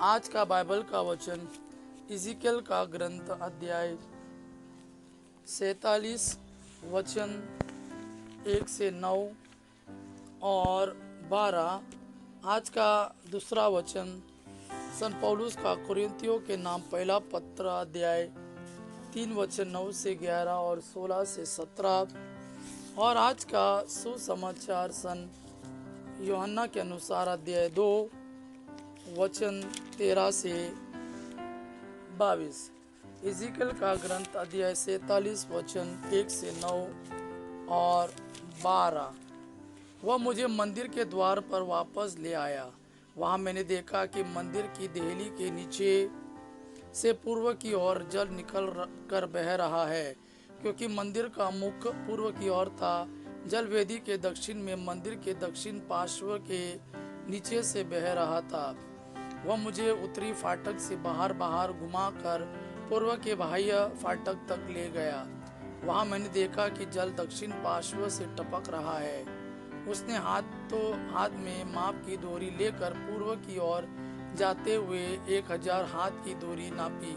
आज का बाइबल का वचन इज़िकियल का ग्रंथ अध्याय 47 वचन 1 से 9 और 12। आज का दूसरा वचन सन पौलुस का कुरिन्थियों के नाम पहला पत्र अध्याय 3 वचन 9 से 11 और 16 से 17। और आज का सुसमाचार सन यूहन्ना के अनुसार अध्याय 2 वचन 13 से 22। इज़िकियल का ग्रंथ अध्याय 47 वचन 1 से 9 और 12। वह मुझे मंदिर के द्वार पर वापस ले आया। वहाँ मैंने देखा कि मंदिर की देहली के नीचे से पूर्व की ओर जल निकल कर बह रहा है, क्योंकि मंदिर का मुख पूर्व की ओर था। जल वेदी के दक्षिण में मंदिर के दक्षिण पार्श्व के नीचे से बह रहा था। वह मुझे उत्तरी फाटक से बाहर घुमाकर पूर्व के बाह्य फाटक तक ले गया। वहां मैंने देखा कि जल दक्षिण पार्श्व से टपक रहा है। उसने हाथ में माप की डोरी लेकर पूर्व की ओर जाते हुए 1000 हाथ की दूरी नापी।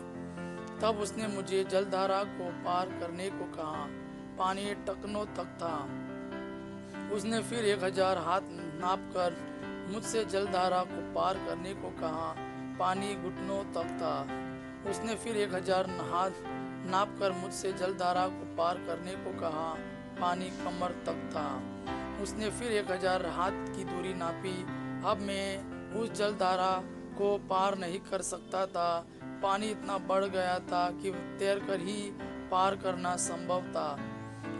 तब उसने मुझे जलधारा को पार करने को कहा। पानी टखनों तक था। उसने फिर 1000 हाथ नापकर मुझसे जलधारा को पार करने को कहा। पानी घुटनों तक था। उसने फिर 1000 हाथ नापकर मुझसे जलधारा को पार करने को कहा। पानी कमर तक था। उसने फिर 1000 हाथ की दूरी नापी। अब मैं उस जलधारा को पार नहीं कर सकता था। पानी इतना बढ़ गया था कि तैरकर ही पार करना संभव था।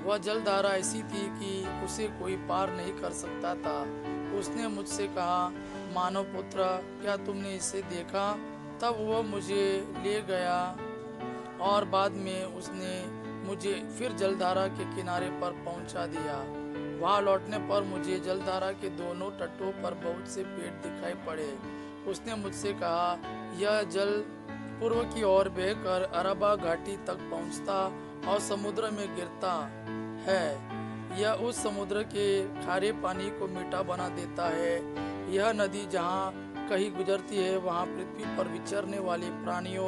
वह जलधारा ऐसी थी कि उसे कोई पार नहीं कर सकता था। उसने मुझसे कहा, मानव पुत्र, क्या तुमने इसे देखा? तब वह मुझे ले गया और बाद में उसने मुझे फिर जलधारा के किनारे पर पहुंचा दिया। वहां लौटने पर मुझे जलधारा के दोनों तटों पर बहुत से पेड़ दिखाई पड़े। उसने मुझसे कहा, यह जल पूर्व की ओर बहकर अरबा घाटी तक पहुंचता और समुद्र में गिरता है। यह उस समुद्र के खारे पानी को मीठा बना देता है। यह नदी जहाँ कहीं गुजरती है, वहाँ पृथ्वी पर विचरने वाले प्राणियों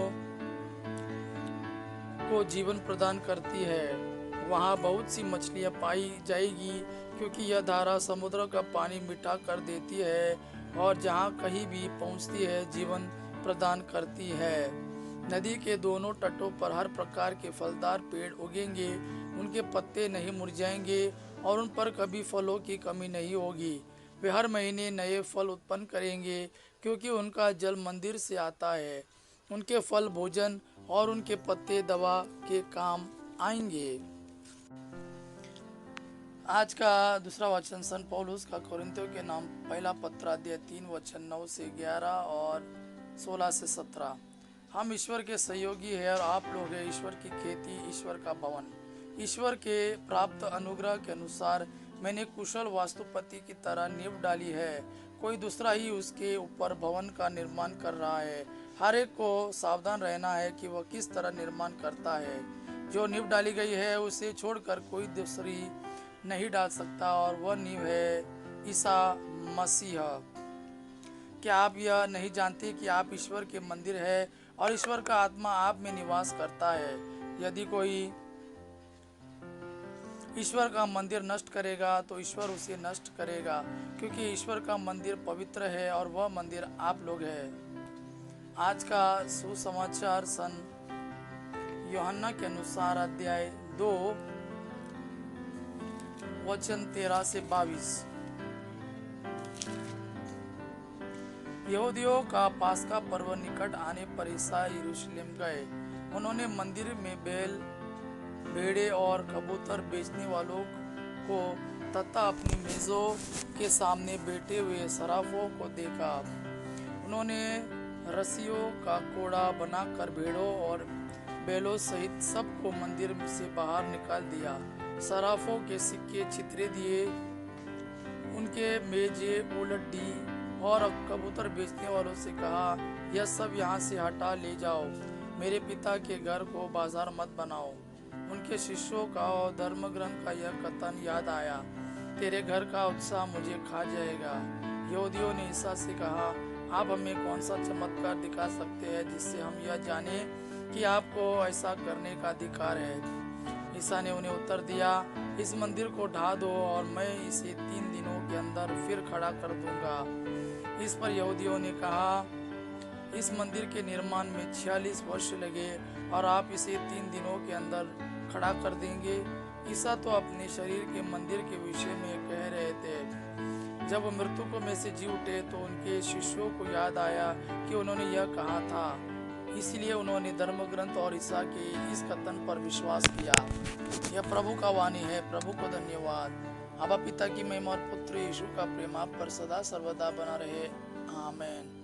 को जीवन प्रदान करती है। वहाँ बहुत सी मछलियाँ पाई जाएगी, क्योंकि यह धारा समुद्र का पानी मीठा कर देती है और जहाँ कहीं भी पहुँचती है जीवन प्रदान करती है। नदी के दोनों तटों पर हर प्रकार के फलदार पेड़ उगेंगे। उनके पत्ते नहीं मुरझाएंगे और उन पर कभी फलों की कमी नहीं होगी। वे हर महीने नए फल उत्पन्न करेंगे, क्योंकि उनका जल मंदिर से आता है। उनके फल भोजन और उनके पत्ते दवा के काम आएंगे। आज का दूसरा वचन सन पौलुस का कोरिन्थियों के नाम पहला पत्र अध्याय 3 वचन 9 से 11 और 16 से 17। हम ईश्वर के सहयोगी हैं और आप लोग हैं ईश्वर की खेती, ईश्वर का भवन। ईश्वर के प्राप्त अनुग्रह के अनुसार मैंने कुशल वास्तुपति की तरह नींव डाली है। कोई दूसरा ही उसके ऊपर भवन का निर्माण कर रहा है। हर एक को सावधान रहना है कि वह किस तरह निर्माण करता है। जो नींव डाली गई है उसे छोड़कर कोई दूसरी नहीं डाल सकता, और वह नींव है ईसा मसीह। क्या आप यह नहीं जानते कि आप ईश्वर के मंदिर है और ईश्वर का आत्मा आप में निवास करता है? यदि कोई ईश्वर का मंदिर नष्ट करेगा तो ईश्वर उसे नष्ट करेगा, क्योंकि ईश्वर का मंदिर पवित्र है और वह मंदिर आप लोग हैं। आज का सुसमाचार सन यूहन्ना के अनुसार अध्याय 2 वचन 13 से 22। यहूदियों का पास्का पर्व निकट आने पर ईसाई यरूशलेम गए। उन्होंने मंदिर में बैल, भेड़े और कबूतर बेचने वालों को तथा अपनी मेजों के सामने बैठे हुए सराफों को देखा। उन्होंने रस्सियों का कोड़ा बनाकर भेड़ों और बैलों सहित सबको मंदिर से बाहर निकाल दिया। सराफों के सिक्के छितरे दिए, उनके मेजे उलट दी और कबूतर बेचने वालों से कहा, यह सब यहाँ से हटा ले जाओ। मेरे पिता के घर को बाजार मत बनाओ। उनके शिष्यों का और धर्म ग्रंथ का यह कथन याद आया, तेरे घर का उत्साह मुझे खा जाएगा। यहूदियों ने ईसा से कहा, आप हमें कौन सा चमत्कार दिखा सकते हैं जिससे हम यह जाने कि आपको ऐसा करने का अधिकार है। ईसा ने उन्हें उत्तर दिया, इस मंदिर को ढा दो और मैं इसे 3 दिनों के अंदर फिर खड़ा कर दूंगा। इस पर यहूदियों ने कहा, इस मंदिर के निर्माण में 46 वर्ष लगे और आप इसे 3 दिनों के अंदर खड़ा कर देंगे। ईसा तो अपने शरीर के मंदिर के विषय में कह रहे थे। जब वो मृतकों में से जी उठे तो उनके शिष्यों को याद आया कि उन्होंने यह कहा था, इसलिए उन्होंने धर्म ग्रंथ और ईसा के इस कथन पर विश्वास किया। यह प्रभु का वाणी है। प्रभु को धन्यवाद। आबा पिता की महिमा और पुत्र यीशु का प्रेम आप पर सदा सर्वदा बना रहे। आमीन।